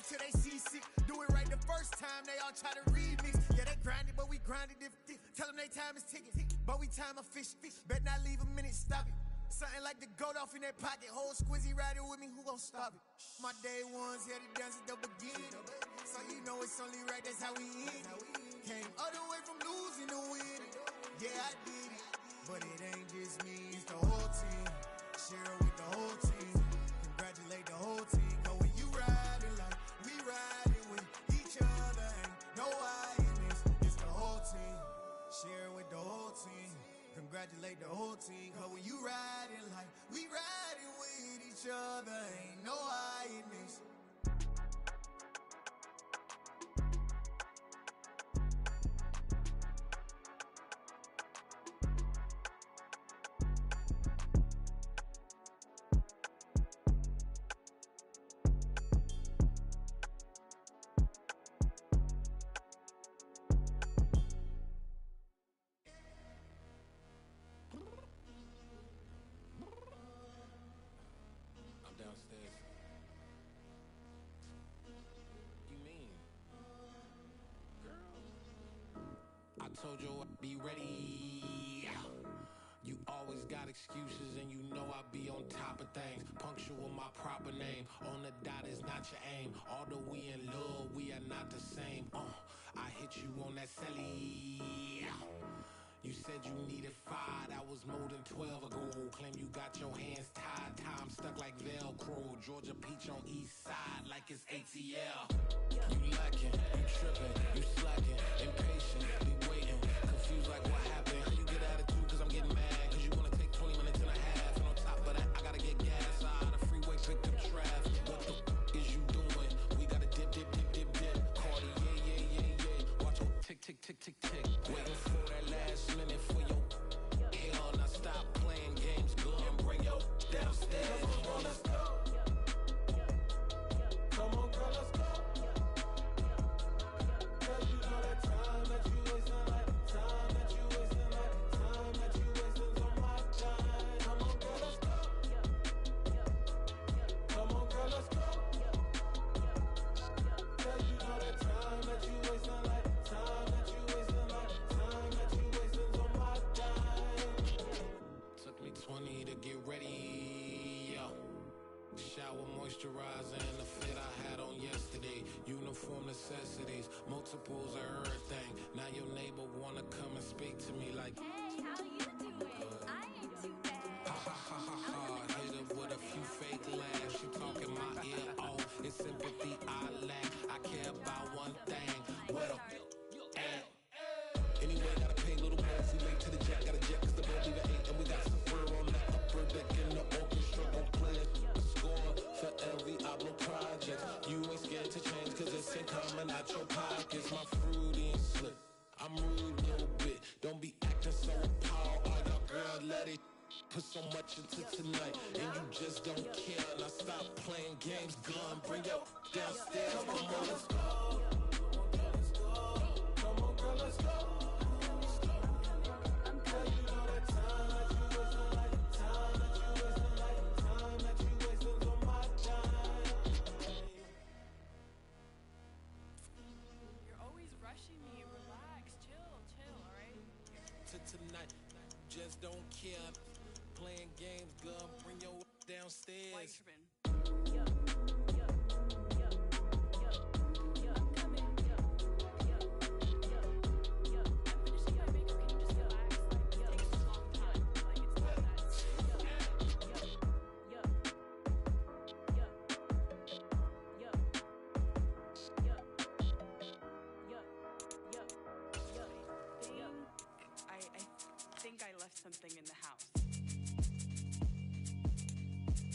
till they seasick. Do it right the first time, they all try to remix. Yeah, they grinded, but we grinded different. Tell them they time is ticking, but we time a fish. Bet not leave a minute, stop it. Something like the goat off in that pocket. Whole squizzy riding with me, who gon' stop it? My day ones here to dance at the beginning. So you know it's only right, that's how we end it. Came all the way from losing to winning. Yeah, I did it. But it ain't just me, it's the whole team. Share it with the whole team. Congratulate the whole team. Cause when you riding like we riding with each other, ain't no hiding. It's the whole team. Share it with the whole team. Congratulate the whole team. Cause when you riding like we riding with each other, ain't no hiding this. Downstairs. You mean? Girl, I told you I'd be ready. You always got excuses and you know I be on top of things. Punctual my proper name. On the dot is not your aim. Although we in love, we are not the same. I hit you on that celly. You said you needed 5, that was more than 12 ago. Claim you got your hands tied, time stuck like Velcro. Georgia Peach on east side like it's ATL. You lacking, you tripping, you slacking, impatient, be waiting, confused like what happened. How you get attitude cause I'm getting mad, cause you wanna take 20 minutes and a half. And on top of that, I gotta get gas out of the freeway, picked up traffic. What the is you doing? We gotta dip. Cardi, yeah. Watch your tick. Waiting for that last minute for your hell. Now stop playing games, girl, and bring your downstairs. Come on, let's go. Come on, girl, let's go. Cause you know that time that you wasting, like time that you wasting, like time that you wasting on my time. Come on, girl, let's go. Come on, girl, let's go. Cause you know that time that you wasting, like time that you wasting, like time that you wasting on my time. Took me 20 to get ready, yo. Shower, moisturizer, and the fit I had on yesterday. Uniform necessities, multiples of everything. Now your neighbor wanna come and speak to me like, hey, how you doing? I ain't too bad. Ha. Hit her with a few fake laughs. She talking my ear off. It's sympathy I lack. I care about one thing. What up? Anyway, gotta pay a little more. We late to the jet, got a jet cause the boat leave at 8. And we got some fur on the upper deck in the orchestra. Gon' play it, score for LV Ablo project. You ain't scared to change cause it's in common out your pockets. My fruity and slip, I'm rude a little bit. Don't be acting so appalled. All y'all girl, let it put so much into tonight. And you just don't care. Now stop playing games, gun, bring your downstairs. Come on, let's go. Come on, girl, let's go. Rushing me, relax, chill, alright? Tonight, just don't care. Playing games, girl, bring your downstairs. Why you tripping? I'm coming. I'm finishing my makeup. Can you just relax? Like, it takes a long time. Like, it's not that I think I left something in the house.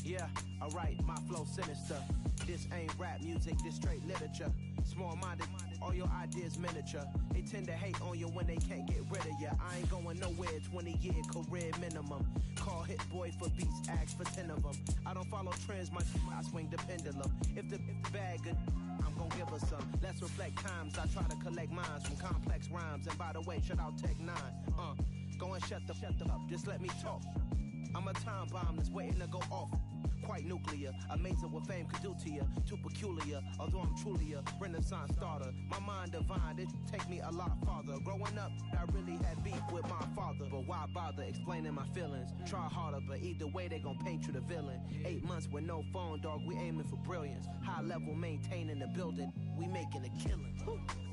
Yeah, alright, my flow sinister. This ain't rap music, this straight literature. Small-minded, all your ideas miniature. They tend to hate on you when they can't get rid of you. I ain't going nowhere, 20-year career minimum. Call Hit Boy for beats, ask for 10 of them. I don't follow trends, I swing the pendulum. If the bag good, I'm gon' give her some. Let's reflect times, I try to collect minds from complex rhymes. And by the way, shout out Tech 9. Go and shut the up, just let me talk. I'm a time bomb that's waiting to go off. quite nuclear. Amazing what fame could do to you. Too peculiar, although I'm truly a Renaissance starter. My mind divine, it take me a lot farther. Growing up, I really had beef with my father. But why bother explaining my feelings? Try harder, but either way they gon' paint you the villain. 8 months with no phone, dog, we aiming for brilliance. High level maintaining the building, we making a killing.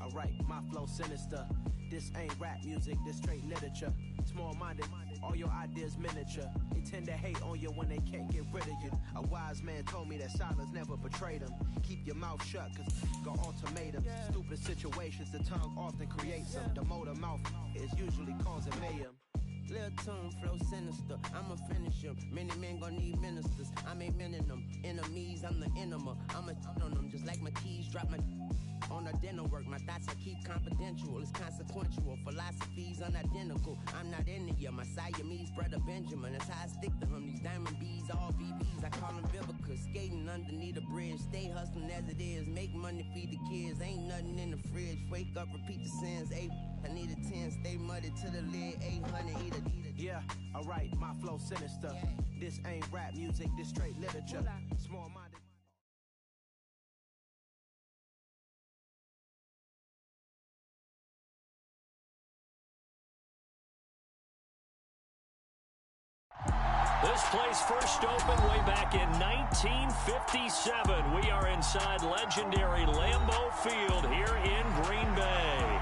Alright, my flow sinister. This ain't rap music, this straight literature. Small-minded, all your ideas miniature. They tend to hate on you when they can't get rid of you. A wise man told me that silence never betrayed him. Keep your mouth shut, cause got ultimatums. Stupid situations, the tongue often creates them. The motor mouth is usually causing mayhem. Lil' tune, flow sinister, I'ma finish him. Many men gon' need ministers, I'm aiming them. Enemies, I'm the enema. I'ma on them just like my keys, drop my on a dinner work. My thoughts I keep confidential, it's consequential. Philosophies unidentical, I'm not into you. My Siamese brother Benjamin, that's how I stick to him. These diamond bees, all VBs, I call them Vivica. Skating underneath the bridge, stay hustling as it is. Make money, feed the kids, ain't nothing in the fridge. Wake up, repeat the sins, I need a 10, stay muddy to the lid, 800, eat a. Yeah, alright, my flow sinister. This ain't rap music, this straight literature. Small-minded. This place first opened way back in 1957. We are inside legendary Lambeau Field here in Green Bay.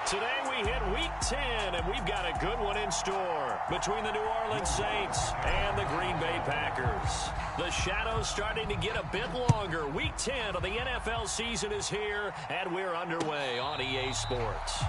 Today we hit Week 10, and we've got a good one in store between the New Orleans Saints and the Green Bay Packers. The shadows starting to get a bit longer. Week 10 of the NFL season is here, and we're underway on EA Sports.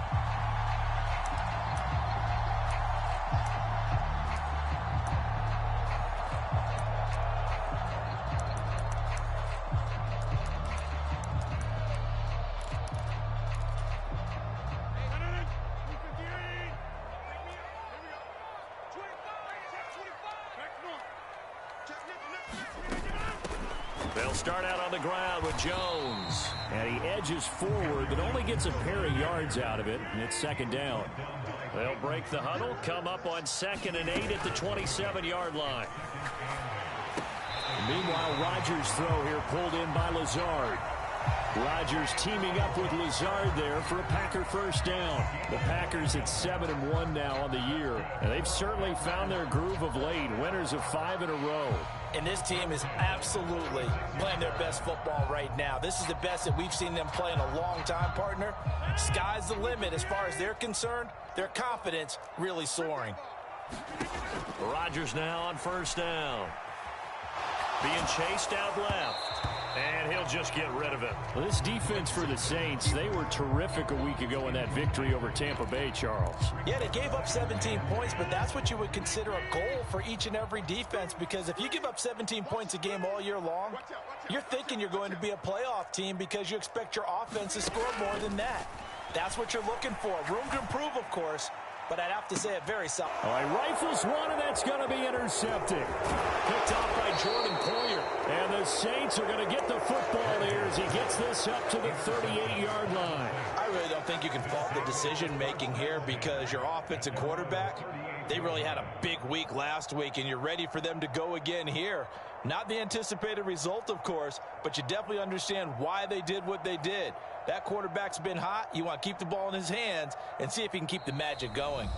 They'll start out on the ground with Jones. And he edges forward, but only gets a pair of yards out of it, and it's second down. They'll break the huddle, come up on 2nd and 8 at the 27-yard line. Meanwhile, Rodgers' throw here pulled in by Lazard. Rodgers teaming up with Lazard there for a Packer first down. The Packers at 7-1 now on the year, and they've certainly found their groove of late, winners of 5 in a row. And this team is absolutely playing their best football right now. This is the best that we've seen them play in a long time, partner. Sky's the limit as far as they're concerned. Their confidence really soaring. Rodgers now on first down. Being chased out left. And he'll just get rid of it. Well, this defense for the Saints, they were terrific a week ago in that victory over Tampa Bay, Charles. Yeah, they gave up 17 points, but that's what you would consider a goal for each and every defense, because if you give up 17 points a game all year long, you're thinking you're going to be a playoff team because you expect your offense to score more than that. That's what you're looking for. Room to improve, of course, but I'd have to say a very solid. All right, rifles one, and that's going to be intercepted. Picked off by Jordan Poyer. And the Saints are going to get the football here as he gets this up to the 38-yard line. I really don't think you can fault the decision-making here because your offensive quarterback, they really had a big week last week, and you're ready for them to go again here. Not the anticipated result, of course, but you definitely understand why they did what they did. That quarterback's been hot. You want to keep the ball in his hands and see if he can keep the magic going.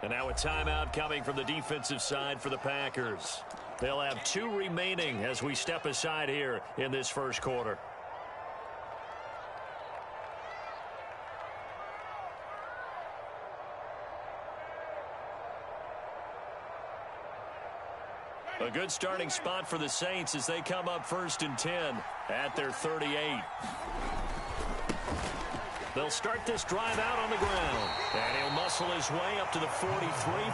And now a timeout coming from the defensive side for the Packers. They'll have 2 remaining as we step aside here in this first quarter. A good starting spot for the Saints as they come up 1st and 10 at their 38. They'll start this drive out on the ground. And he'll muscle his way up to the 43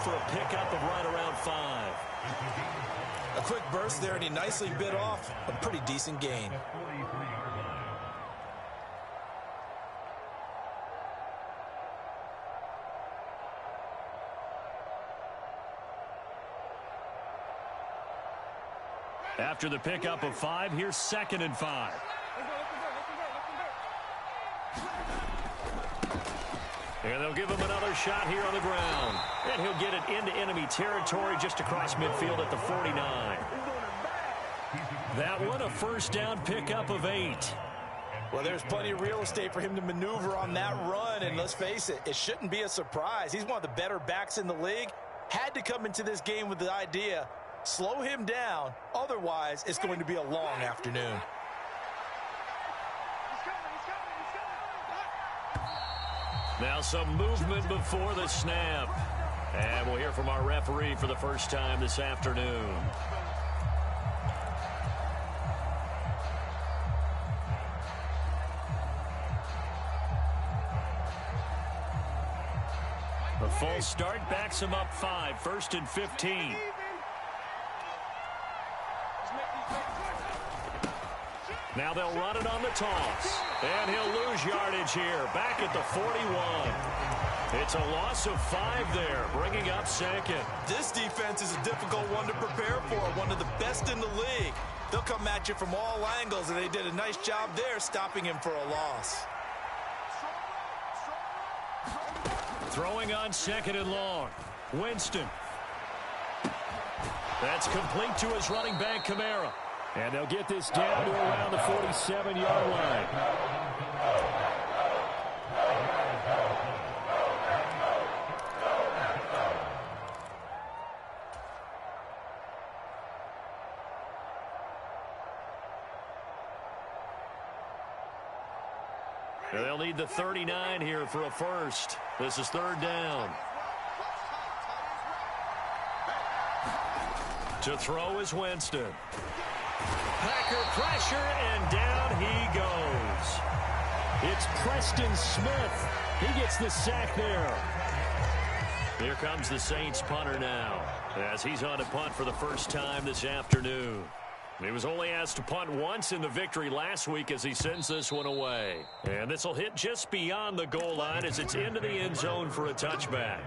for a pickup of right around 5. A quick burst there, and he nicely bit off a pretty decent gain. After the pickup of 5, here's 2nd and 5. And they'll give him another shot here on the ground. And he'll get it into enemy territory just across midfield at the 49. that one, a first down pickup of 8. Well, there's plenty of real estate for him to maneuver on that run, and let's face it, it shouldn't be a surprise. He's one of the better backs in the league. Had to come into this game with the idea, slow him down, otherwise it's going to be a long afternoon. Now some movement before the snap. And we'll hear from our referee for the first time this afternoon. A false start backs him up 5, 1st and 15. Now they'll run it on the toss. And he'll lose yardage here, back at the 41. It's a loss of 5 there, bringing up 2nd. This defense is a difficult one to prepare for, one of the best in the league. They'll come at you from all angles, and they did a nice job there stopping him for a loss. Throwing on 2nd and long. Winston. That's complete to his running back, Kamara. And they'll get this down to around the 47-yard line. They'll need the 39 here for a first. This is 3rd down. To throw is Winston. Packer pressure, and down he goes. It's Preston Smith. He gets the sack there. Here comes the Saints punter now, as he's on to punt for the first time this afternoon. He was only asked to punt once in the victory last week as he sends this one away. And this will hit just beyond the goal line as it's into the end zone for a touchback.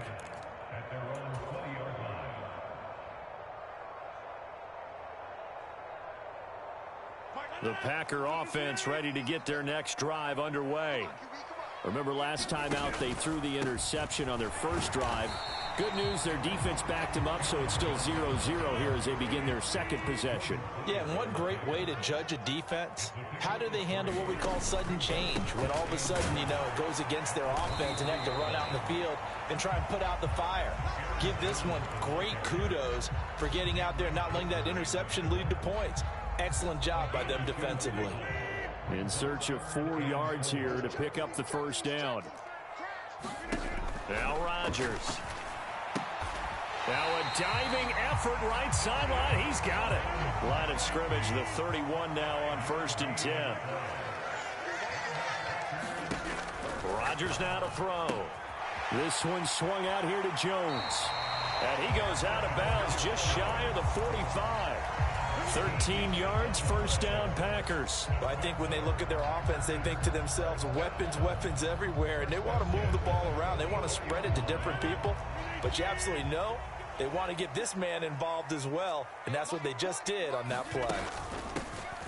The Packer offense ready to get their next drive underway. Remember last time out they threw the interception on their first drive. Good news, their defense backed them up, so it's still 0-0 here as they begin their second possession. Yeah, and one great way to judge a defense, how do they handle what we call sudden change? When all of a sudden, you know, it goes against their offense and they have to run out in the field and try and put out the fire. Give this one great kudos for getting out there and not letting that interception lead to points. Excellent job by them defensively. In search of 4 yards here to pick up the first down. Now Rodgers. Now a diving effort right sideline. He's got it. Line of scrimmage, the 31 now on 1st and 10. Rodgers now to throw. This one swung out here to Jones. And he goes out of bounds just shy of the 45. 13 yards, first down, Packers. Well, I think when they look at their offense, they think to themselves, weapons everywhere, and they want to move the ball around. They want to spread it to different people, but you absolutely know they want to get this man involved as well, and that's what they just did on that play.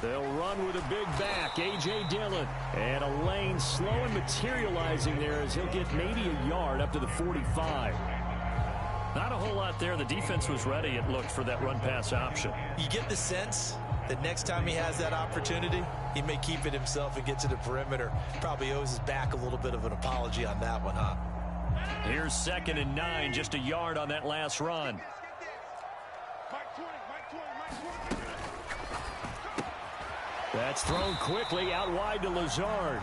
They'll run with a big back, A.J. Dillon. And a lane slow and materializing there as he'll get maybe a yard up to the 45. Not a whole lot there. The defense was ready, it looked, for that run-pass option. You get the sense that next time he has that opportunity, he may keep it himself and get to the perimeter. Probably owes his back a little bit of an apology on that one, huh? Here's 2nd and 9, just a yard on that last run. That's thrown quickly out wide to Lazard.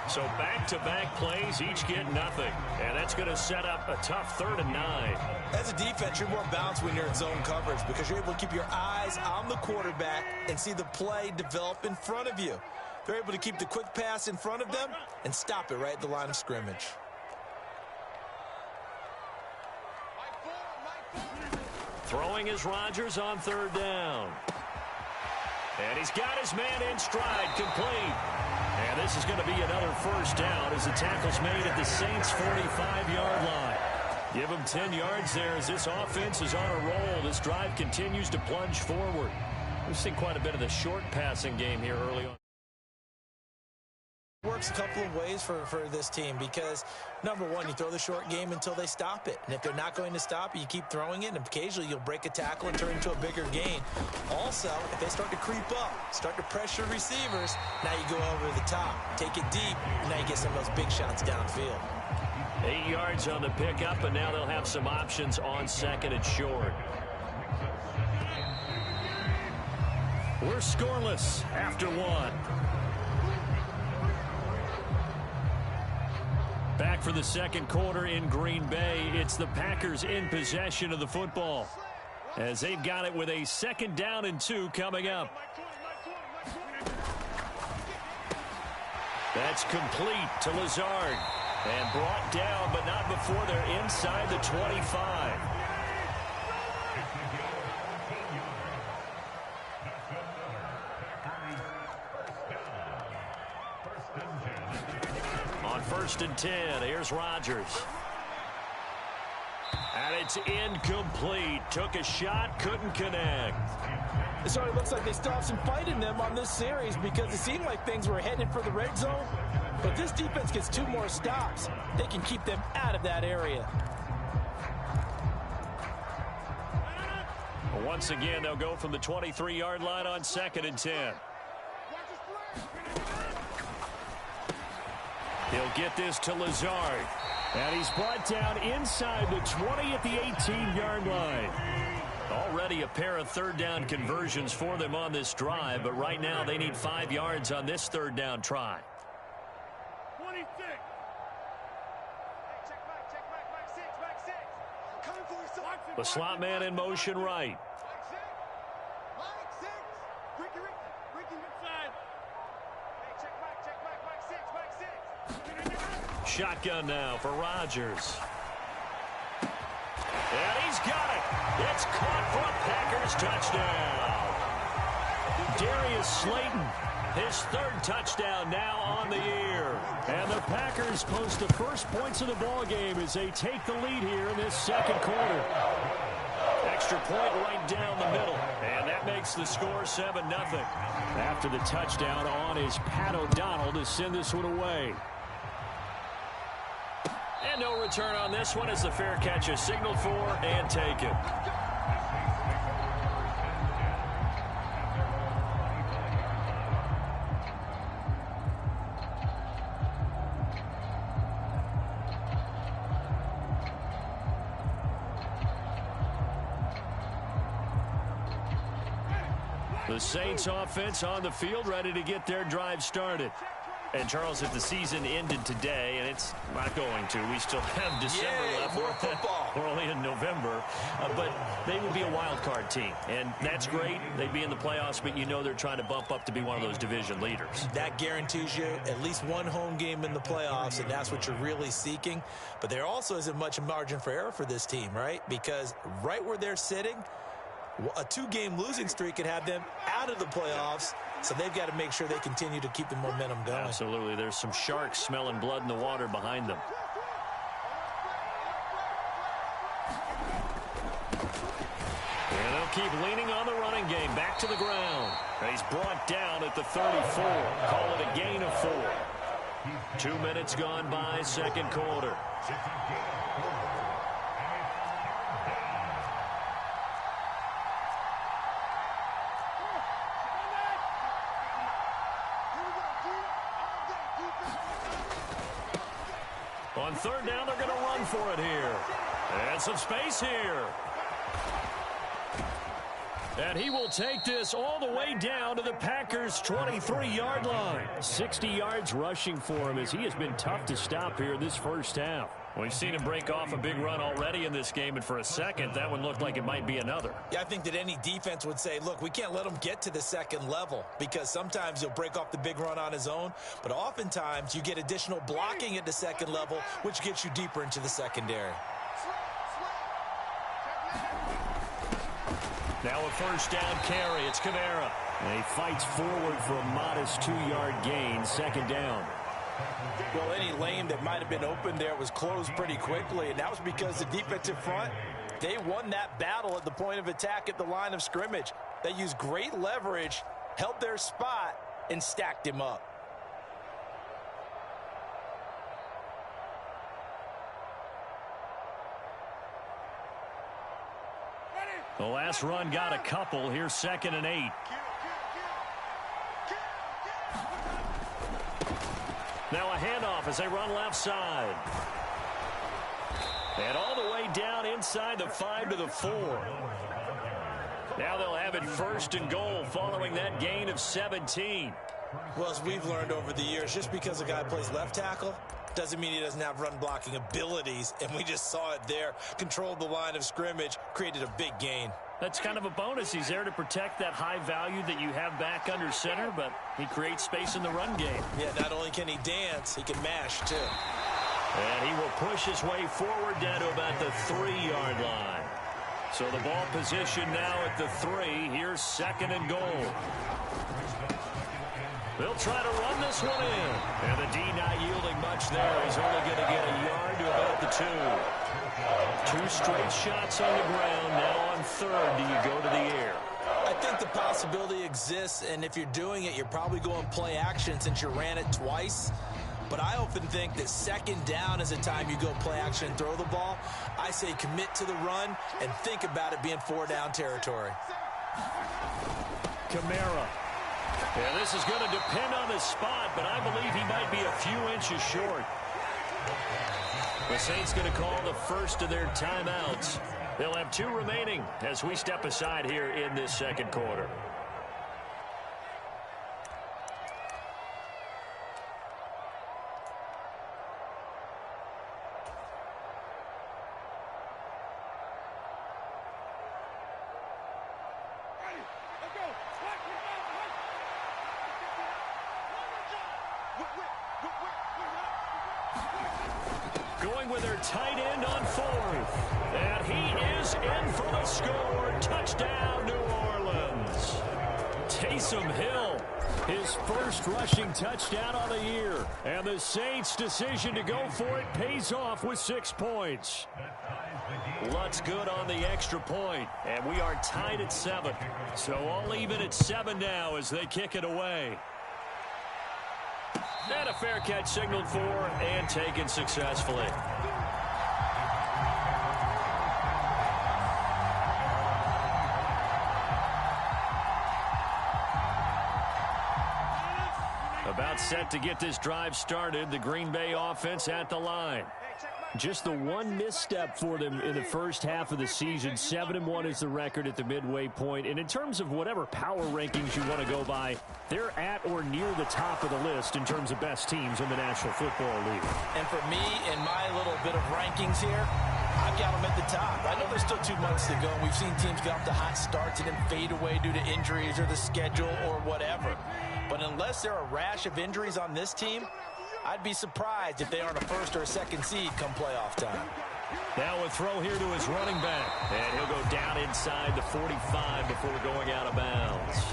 So back-to-back plays, each get nothing. And that's going to set up a tough 3rd and 9. As a defense, you're more balanced when you're in zone coverage because you're able to keep your eyes on the quarterback and see the play develop in front of you. They're able to keep the quick pass in front of them and stop it right at the line of scrimmage. Throwing is Rodgers on 3rd down. And he's got his man in stride, complete. And this is going to be another first down as the tackle's made at the Saints' 45-yard line. Give them 10 yards there as this offense is on a roll. This drive continues to plunge forward. We've seen quite a bit of the short passing game here early on. works a couple of ways for this team because, number one, you throw the short game until they stop it. And if they're not going to stop it, you keep throwing it, and occasionally you'll break a tackle and turn into a bigger gain. Also, if they start to creep up, start to pressure receivers, now you go over the top, take it deep, and now you get some of those big shots downfield. 8 yards on the pickup, and now they'll have some options on second and short. We're scoreless after one. Back for the second quarter in Green Bay. It's the Packers in possession of the football as they've got it with a 2nd down and 2 coming up. That's complete to Lazard and brought down, but not before they're inside the 25. On 1st and 10, here's Rodgers. And it's incomplete. Took a shot, couldn't connect. It sort of looks like they still have some fight in them on this series because it seemed like things were headed for the red zone. But this defense gets 2 more stops. They can keep them out of that area. Once again, they'll go from the 23-yard line on 2nd and 10. He'll get this to Lazard. And he's brought down inside the 20 at the 18-yard line. Already a pair of 3rd down conversions for them on this drive, but right now they need 5 yards on this 3rd down try. 26. The slot man in motion right. Shotgun now for Rodgers. And he's got it. It's caught for a Packers touchdown. Darius Slayton, his 3rd touchdown now on the year. And the Packers post the first points of the ball game as they take the lead here in this 2nd quarter. Extra point right down the middle. And that makes the score 7-0. After the touchdown on is Pat O'Donnell to send this one away. And no return on this one as the fair catch is signaled for and taken. The Saints offense on the field ready to get their drive started. And, Charles, if the season ended today, and it's not going to, we still have December left. More football. We're only in November. But they would be a wild card team. And that's great. They'd be in the playoffs, but you know they're trying to bump up to be one of those division leaders. That guarantees you at least one home game in the playoffs, and that's what you're really seeking. But there also isn't much margin for error for this team, right? Because right where they're sitting, a 2-game losing streak could have them out of the playoffs. So they've got to make sure they continue to keep the momentum going. Absolutely. There's some sharks smelling blood in the water behind them. And they'll keep leaning on the running game. Back to the ground. And he's brought down at the 34. Call it a gain of 4. 2 minutes gone by, 2nd quarter. On 3rd down, they're going to run for it here. And some space here. And he will take this all the way down to the Packers' 23-yard line. 60 yards rushing for him as he has been tough to stop here this first half. We've seen him break off a big run already in this game, and for a second, that one looked like it might be another. Yeah, I think that any defense would say, look, we can't let him get to the 2nd level because sometimes he'll break off the big run on his own, but oftentimes you get additional blocking at the 2nd level, which gets you deeper into the secondary. Now a 1st down carry. It's Kamara. And he fights forward for a modest 2-yard gain. 2nd down. Well, any lane that might have been open there was closed pretty quickly, and that was because the defensive front, they won that battle at the point of attack at the line of scrimmage. They used great leverage, held their spot, and stacked him up. The last run got a couple. Here's 2nd and 8. Now a handoff as they run left side. And all the way down inside the 5 to the 4. Now they'll have it 1st and goal following that gain of 17. Well, as we've learned over the years, just because a guy plays left tackle doesn't mean he doesn't have run blocking abilities. And we just saw it there. Controlled the line of scrimmage, created a big gain. That's kind of a bonus. He's there to protect that high value that you have back under center, but he creates space in the run game. Yeah, not only can he dance, he can mash too. And he will push his way forward down to about the 3-yard line. So the ball position now at the 3. Here's 2nd and goal. They'll try to run this one in. And the D not yielding much there. He's only going to get a yard to about the 2. 2 straight shots on the ground. Now on 3rd, do you go to the air? I think the possibility exists, and if you're doing it, you're probably going play action since you ran it twice. But I often think that 2nd down is a time you go play action and throw the ball. I say commit to the run and think about it being 4-down territory. Kamara. Yeah, this is going to depend on the spot, but I believe he might be a few inches short. The Saints going to call the first of their timeouts. They'll have 2 remaining as we step aside here in this 2nd quarter. Going with their tight end on 4th. And he is in for the score. Touchdown, New Orleans. Taysom Hill, his first rushing touchdown of the year. And the Saints' decision to go for it pays off with 6 points. Lutz good on the extra point. And we are tied at 7. So all even at 7 now as they kick it away. And a fair catch signaled for and taken successfully. About set to get this drive started. The Green Bay offense at the line. Just the one misstep for them in the first half of the season. 7-1 is the record at the midway point. And in terms of whatever power rankings you want to go by, they're at or near the top of the list in terms of best teams in the National Football League. And for me, in my little bit of rankings here, I've got them at the top. I know there's still 2 months to go. We've seen teams get off to hot starts and then fade away due to injuries or the schedule or whatever. But unless there are a rash of injuries on this team, I'd be surprised if they aren't a 1st or a 2nd seed come playoff time. Now a throw here to his running back. And he'll go down inside the 45 before going out of bounds.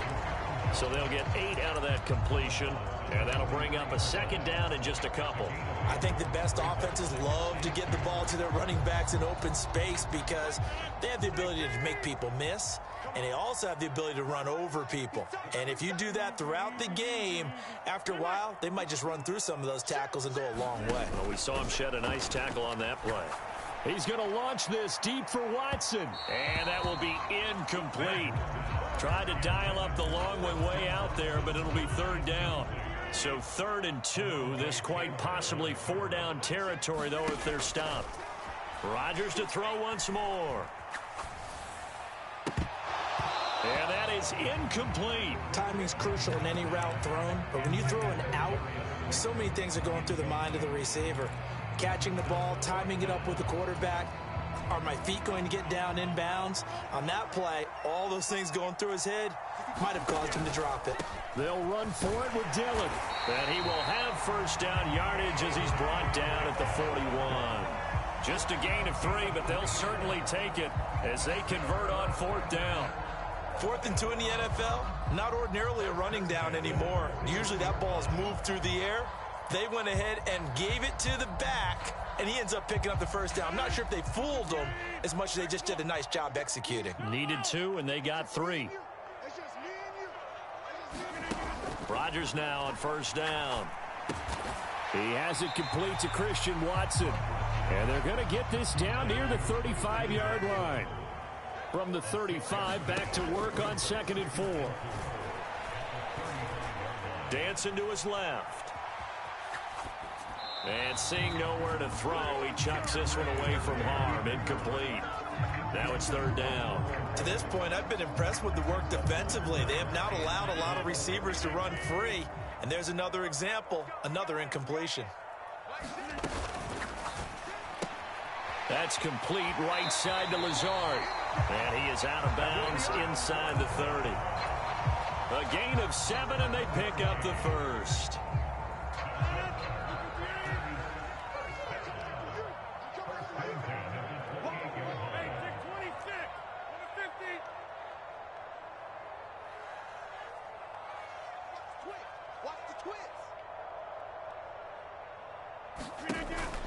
So they'll get 8 out of that completion. And that'll bring up a 2nd down in just a couple. I think the best offenses love to get the ball to their running backs in open space because they have the ability to make people miss. And they also have the ability to run over people. And if you do that throughout the game, after a while, they might just run through some of those tackles and go a long way. Well, we saw him shed a nice tackle on that play. He's going to launch this deep for Watson. And that will be incomplete. Tried to dial up the long one way out there, but it'll be 3rd down. So 3rd and 2. This quite possibly 4-down territory, though, if they're stopped. Rodgers to throw once more. And that is incomplete. Timing's crucial in any route thrown, but when you throw an out, so many things are going through the mind of the receiver. Catching the ball, timing it up with the quarterback. Are my feet going to get down in bounds? On that play, all those things going through his head might have caused him to drop it. They'll run for it with Dillon. And he will have 1st down yardage as he's brought down at the 41. Just a gain of 3, but they'll certainly take it as they convert on 4th down. 4th and 2 in the NFL, not ordinarily a running down anymore. Usually that ball is moved through the air. They went ahead and gave it to the back, and he ends up picking up the 1st down. I'm not sure if they fooled him as much as they just did a nice job executing. Needed 2, and they got 3. Rodgers now on 1st down. He has it complete to Christian Watson. And they're going to get this down near the 35-yard line. From the 35, back to work on 2nd and 4. Dancing to his left. And seeing nowhere to throw, he chucks this one away from harm. Incomplete. Now it's 3rd down. To this point, I've been impressed with the work defensively. They have not allowed a lot of receivers to run free. And there's another example, another incompletion. That's complete right side to Lazard. And he is out of bounds inside the 30. A gain of 7, and they pick up the first.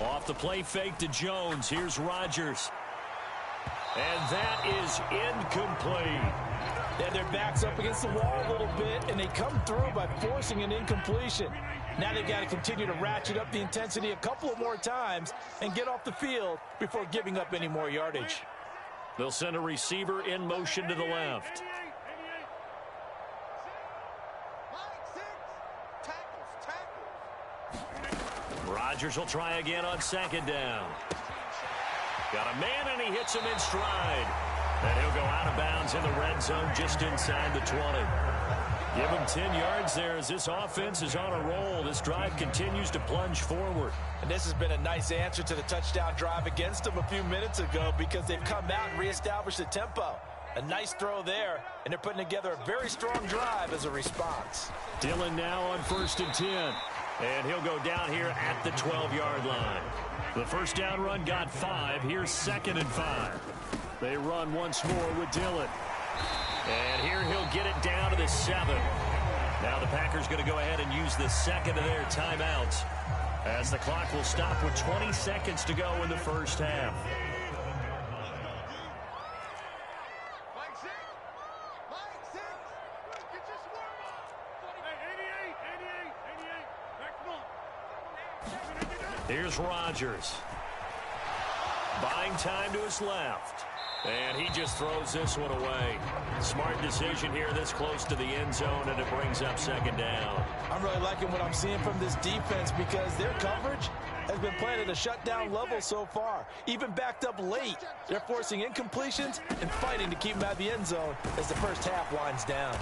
Off the play fake to Jones. Here's Rodgers. And that is incomplete. They had their backs up against the wall a little bit, and they come through by forcing an incompletion. Now they've got to continue to ratchet up the intensity a couple of more times and get off the field before giving up any more yardage. They'll send a receiver in motion to the left. Rodgers will try again on 2nd down. Got a man, and he hits him in stride. And he'll go out of bounds in the red zone just inside the 20. Give him 10 yards there as this offense is on a roll. This drive continues to plunge forward. And this has been a nice answer to the touchdown drive against them a few minutes ago because they've come out and reestablished the tempo. A nice throw there, and they're putting together a very strong drive as a response. Dillon now on 1st and 10. And he'll go down here at the 12-yard line. The first down run got 5. Here's 2nd and 5. They run once more with Dillon. And here he'll get it down to the 7. Now the Packers going to go ahead and use the second of their timeouts as the clock will stop with 20 seconds to go in the first half. Here's Rodgers. Buying time to his left. And he just throws this one away. Smart decision here this close to the end zone, and it brings up 2nd down. I'm really liking what I'm seeing from this defense because their coverage has been playing at a shutdown level so far. Even backed up late, they're forcing incompletions and fighting to keep them out of the end zone as the first half winds down.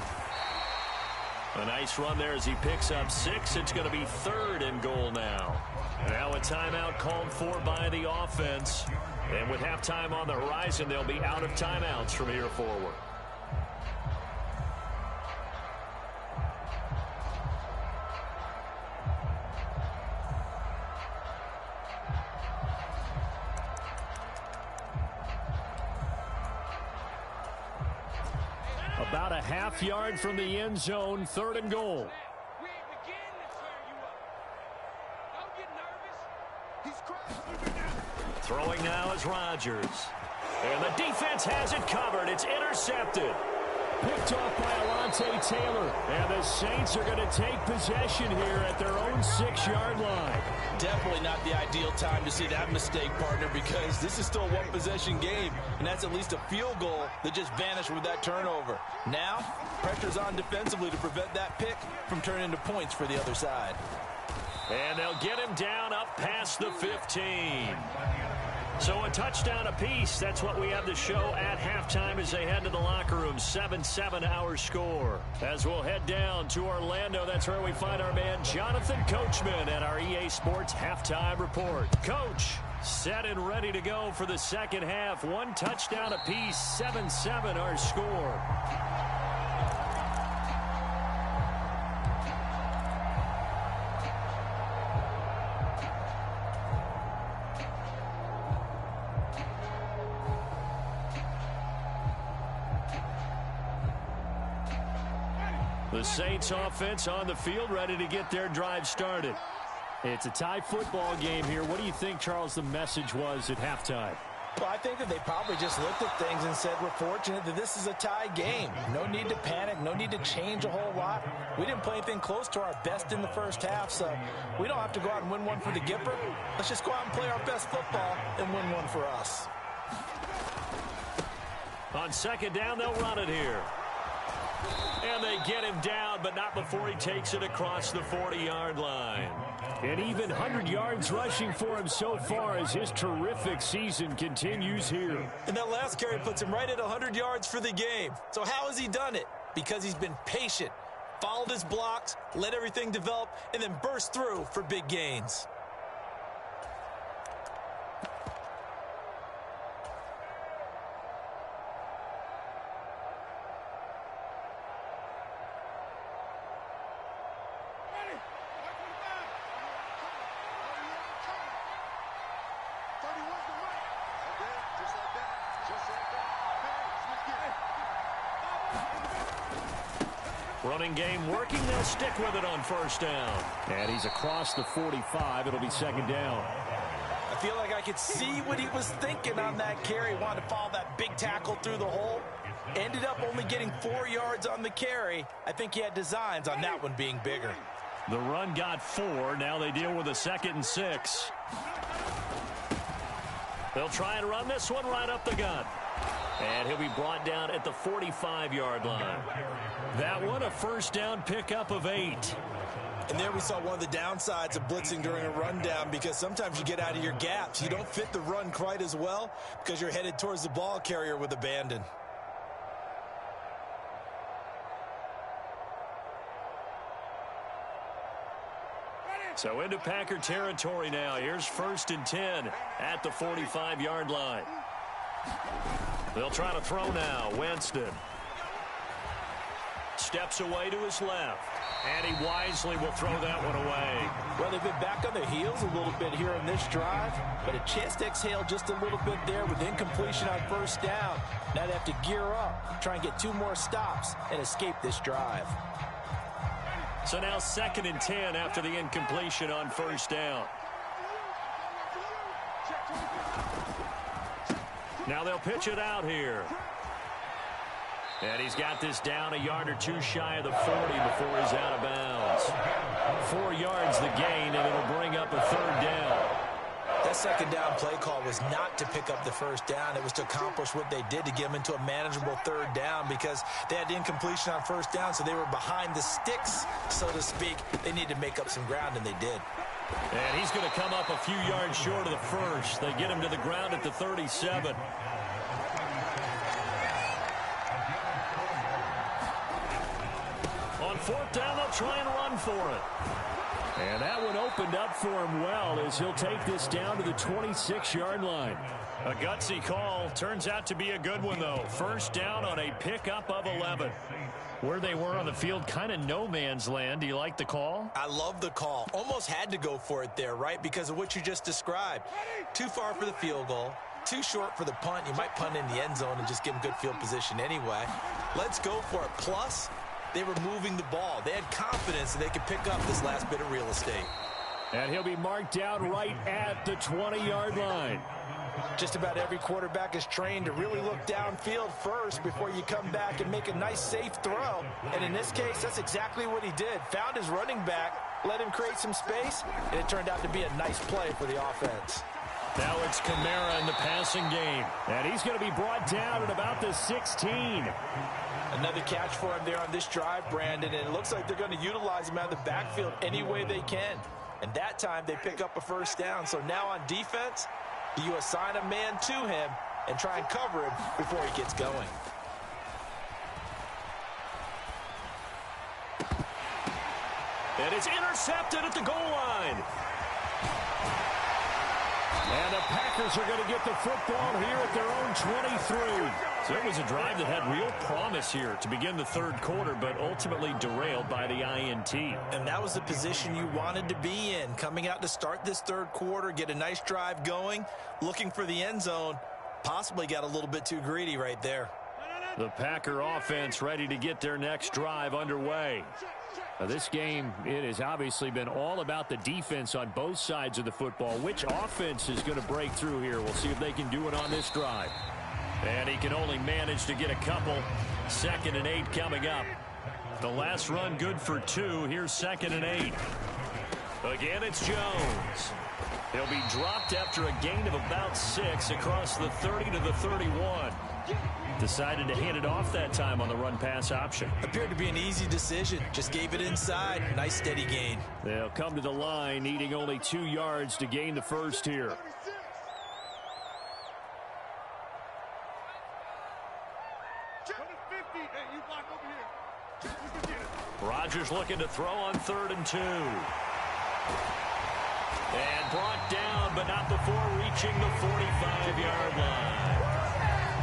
A nice run there as he picks up 6. It's going to be 3rd and goal now. Now a timeout called for by the offense. And with halftime on the horizon, they'll be out of timeouts from here forward. About a half yard from the end zone, 3rd and goal. Throwing now is Rodgers. And the defense has it covered. It's intercepted. Picked off by Alontae Taylor. And the Saints are going to take possession here at their own 6-yard line. Definitely not the ideal time to see that mistake, partner, because this is still a one-possession game, and that's at least a field goal that just vanished with that turnover. Now, pressure's on defensively to prevent that pick from turning into points for the other side. And they'll get him down up past the 15. So a touchdown apiece. That's what we have to show at halftime as they head to the locker room. 7-7 our score. As we'll head down to Orlando, that's where we find our man Jonathan Coachman at our EA Sports Halftime Report. Coach, set and ready to go for the second half. One touchdown apiece. 7-7 our score. The Saints offense on the field ready to get their drive started. It's a tie football game here. What do you think, Charles, the message was at halftime? Well, I think that they probably just looked at things and said, we're fortunate that this is a tie game. No need to panic. No need to change a whole lot. We didn't play anything close to our best in the first half, so we don't have to go out and win one for the Gipper. Let's just go out and play our best football and win one for us. On second down, they'll run it here. And they get him down, but not before he takes it across the 40-yard line. And even 100 yards rushing for him so far as his terrific season continues here. And that last carry puts him right at 100 yards for the game. So how has he done it? Because he's been patient, followed his blocks, let everything develop, and then burst through for big gains. Running game working. They'll stick with it on first down. And he's across the 45. It'll be second down. I feel like I could see what he was thinking on that carry. Wanted to follow that big tackle through the hole. Ended up only getting 4 yards on the carry. I think he had designs on that one being bigger. The run got 4. Now they deal with a 2nd and 6. They'll try and run this one right up the gut. And he'll be brought down at the 45-yard line. That one, a first down pickup of 8. And there we saw one of the downsides of blitzing during a rundown, because sometimes you get out of your gaps. You don't fit the run quite as well because you're headed towards the ball carrier with abandon. So into Packer territory now. Here's 1st and 10 at the 45-yard line. They'll try to throw now. Winston steps away to his left, and he wisely will throw that one away. Well, they've been back on their heels a little bit here in this drive, but a chance to exhale just a little bit there with incompletion on first down. Now they have to gear up, try and get 2 more stops, and escape this drive. So now 2nd and 10 after the incompletion on first down. Now they'll pitch it out here. And he's got this down a yard or 2 shy of the 40 before he's out of bounds. 4 yards the gain, and it'll bring up a 3rd down. That second down play call was not to pick up the first down. It was to accomplish what they did to get them into a manageable 3rd down, because they had incompletion on first down, so they were behind the sticks, so to speak. They needed to make up some ground, and they did. And he's going to come up a few yards short of the first. They get him to the ground at the 37. On 4th down, they'll try and run for it. And that one opened up for him well, as he'll take this down to the 26-yard line. A gutsy call. Turns out to be a good one, though. First down on a pickup of 11. Where they were on the field, kind of no man's land. Do you like the call? I love the call. Almost had to go for it there, right? Because of what you just described. Too far for the field goal. Too short for the punt. You might punt in the end zone and just give them good field position anyway. Let's go for it. Plus, they were moving the ball. They had confidence that they could pick up this last bit of real estate. And he'll be marked down right at the 20-yard line. Just about every quarterback is trained to really look downfield first before you come back and make a nice, safe throw. And in this case, that's exactly what he did. Found his running back, let him create some space, and it turned out to be a nice play for the offense. Now it's Kamara in the passing game. And he's going to be brought down at about the 16. Another catch for him there on this drive, Brandon, and it looks like they're going to utilize him out of the backfield any way they can. And that time they pick up a first down. So now on defense, you assign a man to him and try and cover him before he gets going. And it's intercepted at the goal line. And the Packers are going to get the football here at their own 23. So it was a drive that had real promise here to begin the 3rd quarter, but ultimately derailed by the INT. And that was the position you wanted to be in, coming out to start this 3rd quarter, get a nice drive going, looking for the end zone. Possibly got a little bit too greedy right there. The Packer offense ready to get their next drive underway. Now this game, it has obviously been all about the defense on both sides of the football. Which offense is going to break through here? We'll see if they can do it on this drive. And he can only manage to get a couple. 2nd and 8 coming up. The last run good for 2. Here's 2nd and 8. Again, it's Jones. He'll be dropped after a gain of about 6 across the 30 to the 31. Decided to hand it off that time on the run-pass option. Appeared to be an easy decision. Just gave it inside. Nice steady gain. They'll come to the line, needing only 2 yards to gain the first here. Rodgers looking to throw on 3rd and 2. And brought down, but not before reaching the 45-yard line.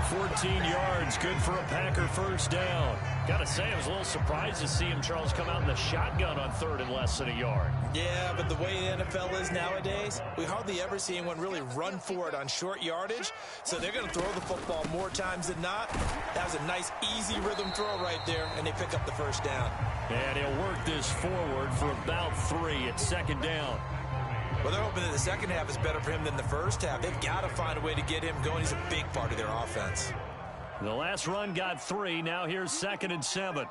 14 yards, good for a Packer first down. Got to say, I was a little surprised to see him, Charles, come out in the shotgun on 3rd and less than a yard. Yeah, but the way the NFL is nowadays, we hardly ever see anyone really run for it on short yardage. So they're going to throw the football more times than not. That was a nice, easy rhythm throw right there, and they pick up the first down. And he'll work this forward for about 3 at 2nd down. Well, they're hoping that the second half is better for him than the first half. They've got to find a way to get him going. He's a big part of their offense. The last run got 3. Now here's 2nd and 7.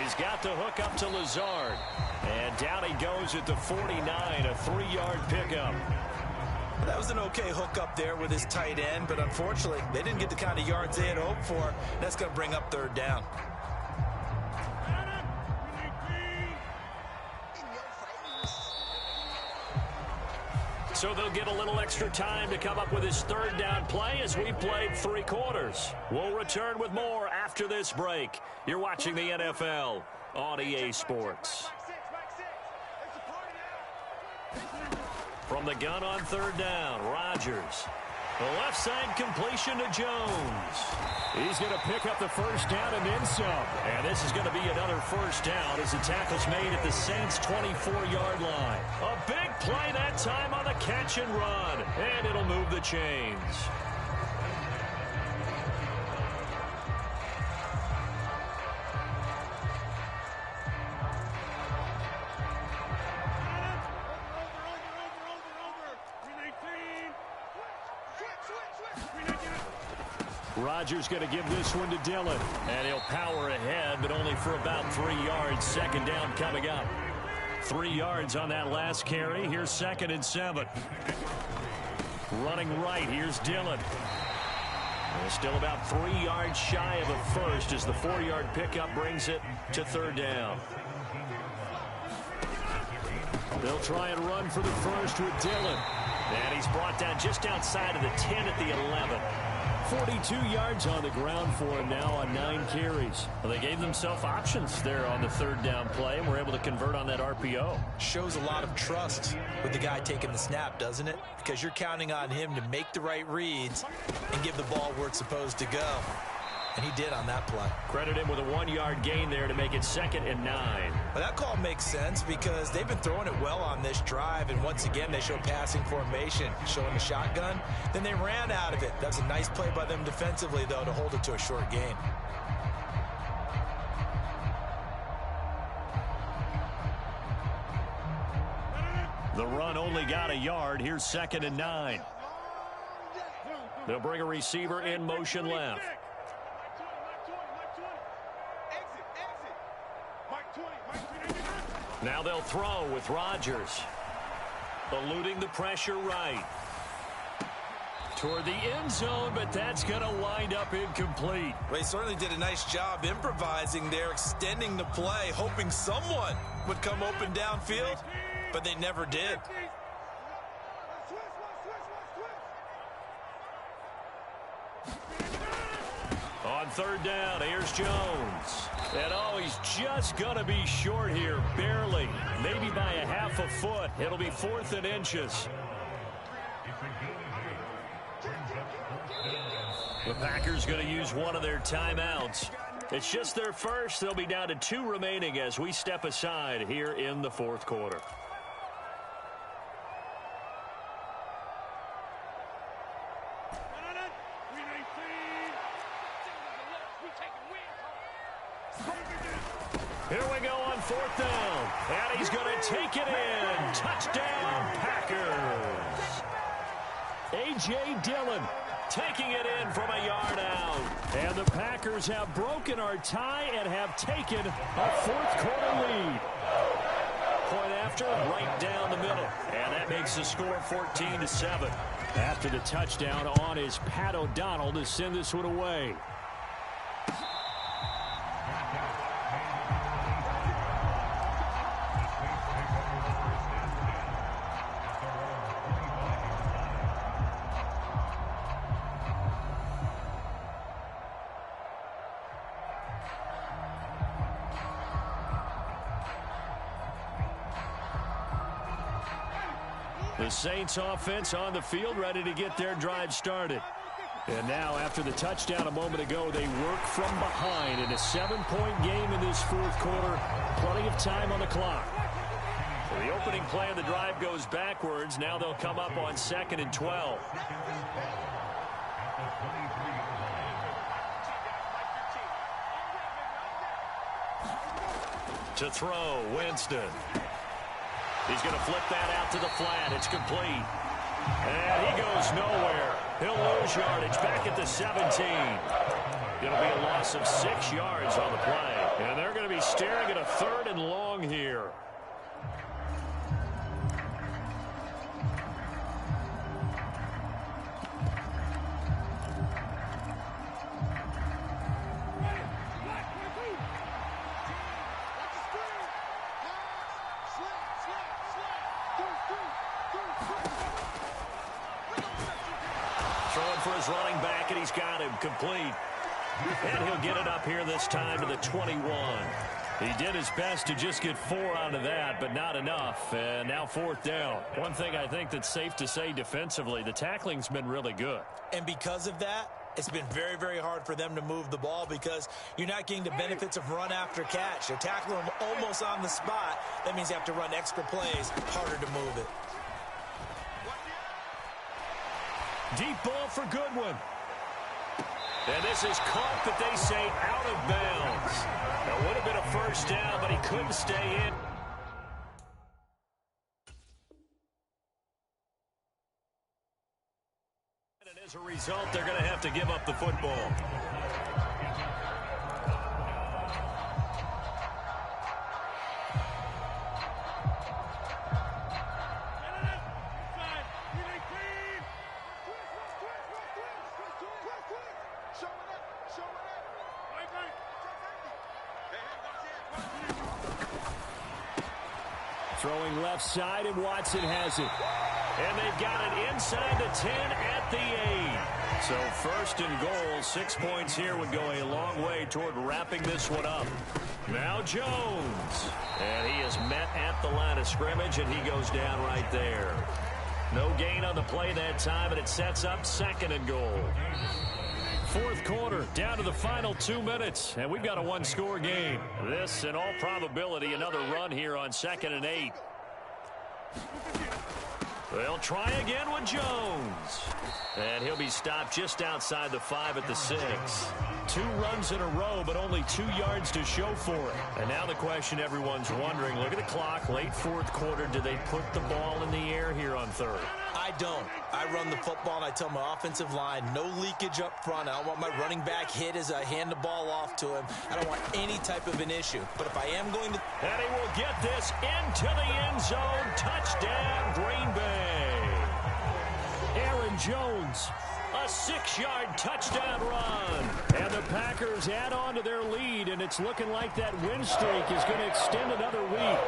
He's got the hook up to Lazard. And down he goes at the 49, a 3-yard pickup. That was an okay hook up there with his tight end, but unfortunately, they didn't get the kind of yards they had hoped for. That's going to bring up 3rd down. So they'll get a little extra time to come up with his 3rd down play as we've played 3 quarters. We'll return with more after this break. You're watching the NFL on EA Sports. From the gun on 3rd down, Rodgers. The left side completion to Jones. He's going to pick up the first down and then some. And this is going to be another first down as the tackle's made at the Saints' 24-yard line. A big play that time on the catch and run. And it'll move the chains. Rodgers going to give this one to Dillon. And he'll power ahead, but only for about 3 yards. 2nd down coming up. 3 yards on that last carry. Here's 2nd and 7. Running right. Here's Dillon. And still about 3 yards shy of a first as the 4-yard pickup brings it to 3rd down. They'll try and run for the first with Dillon. And he's brought down just outside of the 10 at the 11. 42 yards on the ground for him now on 9 carries. Well, they gave themselves options there on the 3rd down play and were able to convert on that RPO. Shows a lot of trust with the guy taking the snap, doesn't it? Because you're counting on him to make the right reads and give the ball where it's supposed to go. And he did on that play. Credit him with a 1-yard gain there to make it 2nd and 9. Well, that call makes sense because they've been throwing it well on this drive, and once again they show passing formation, showing the shotgun. Then they ran out of it. That's a nice play by them defensively, though, to hold it to a short gain. The run only got a yard. Here's 2nd and 9. They'll bring a receiver in motion left. Now they'll throw with Rodgers. Eluding the pressure right. Toward the end zone, but that's going to wind up incomplete. Well, he certainly did a nice job improvising there, extending the play, hoping someone would come open downfield, but they never did. On 3rd down, here's Jones. And oh, he's just going to be short here, barely. Maybe by a half a foot. It'll be 4th and inches. The Packers going to use one of their timeouts. It's just their first. They'll be down to 2 remaining as we step aside here in the 4th quarter. Here we go on 4th down. And he's going to take it in. Touchdown, Packers. A.J. Dillon taking it in from a yard out. And the Packers have broken our tie and have taken a 4th quarter lead. Point after, right down the middle. And that makes the score 14-7. After the touchdown on is Pat O'Donnell to send this one away. The Saints offense on the field, ready to get their drive started. And now, after the touchdown a moment ago, they work from behind in a 7-point game in this fourth quarter. Plenty of time on the clock. So the opening play of the drive goes backwards. Now they'll come up on 2nd and 12. To throw, Winston. He's going to flip that out to the flat. It's complete. And he goes nowhere. He'll lose yardage back at the 17. It'll be a loss of 6 yards on the play. And they're going to be staring at a 3rd and long here. For his running back, and he's got him complete. And he'll get it up here this time to the 21. He did his best to just get 4 out of that, but not enough. And now 4th down. One thing I think that's safe to say defensively, the tackling's been really good. And because of that, it's been very, very hard for them to move the ball because you're not getting the benefits of run after catch. You're tackling them almost on the spot. That means you have to run extra plays, harder to move it. Deep ball for Goodwin. And this is caught, but they say out of bounds. That would have been a first down, but he couldn't stay in. And as a result, they're going to have to give up the football. Throwing left side, and Watson has it. And they've got it inside the 10 at the 8. So 1st and goal, 6 points here would go a long way toward wrapping this one up. Now Jones. And he is met at the line of scrimmage, and he goes down right there. No gain on the play that time, and it sets up 2nd and goal. Fourth quarter, down to the final 2 minutes, and we've got a one-score game. This, in all probability, another run here on 2nd and 8. They'll try again with Jones. And he'll be stopped just outside the 5 at the 6. 2 runs in a row, but only 2 yards to show for it. And now the question everyone's wondering, look at the clock, late fourth quarter, do they put the ball in the air here on 3rd? I don't. I run the football, and I tell my offensive line, no leakage up front. I don't want my running back hit as I hand the ball off to him. I don't want any type of an issue. But if I am going to... And he will get this into the end zone. Touchdown, Green Bay. Aaron Jones, a 6-yard touchdown run. And the Packers add on to their lead, and it's looking like that win streak is going to extend another week.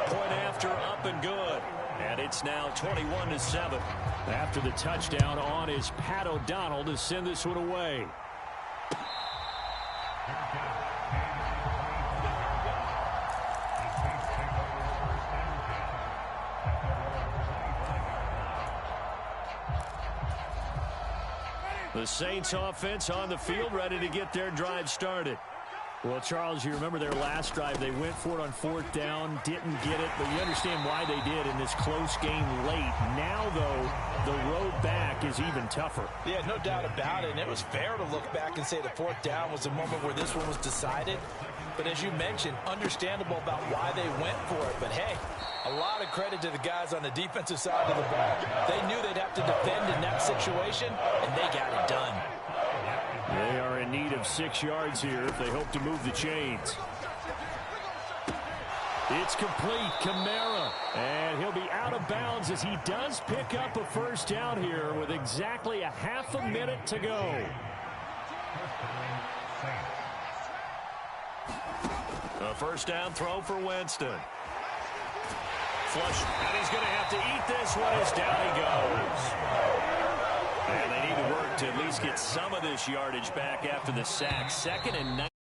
Point after, up and good. And it's now 21-7. After the touchdown, on is Pat O'Donnell to send this one away. The Saints offense on the field, ready to get their drive started. Well, Charles, you remember their last drive. They went for it on 4th down, didn't get it, but you understand why they did in this close game late. Now, though, the road back is even tougher. Yeah, no doubt about it, and it was fair to look back and say the 4th down was the moment where this one was decided. But as you mentioned, understandable about why they went for it. But, hey, a lot of credit to the guys on the defensive side of the ball. They knew they'd have to defend in that situation, and they got it done. They are in need of 6 yards here if they hope to move the chains. It's complete. Kamara. And he'll be out of bounds as he does pick up a first down here with exactly a half a minute to go. A first down throw for Winston. Flush, and he's going to have to eat this one as down he goes. And they need to work to at least get some of this yardage back after the sack. 2nd and 9.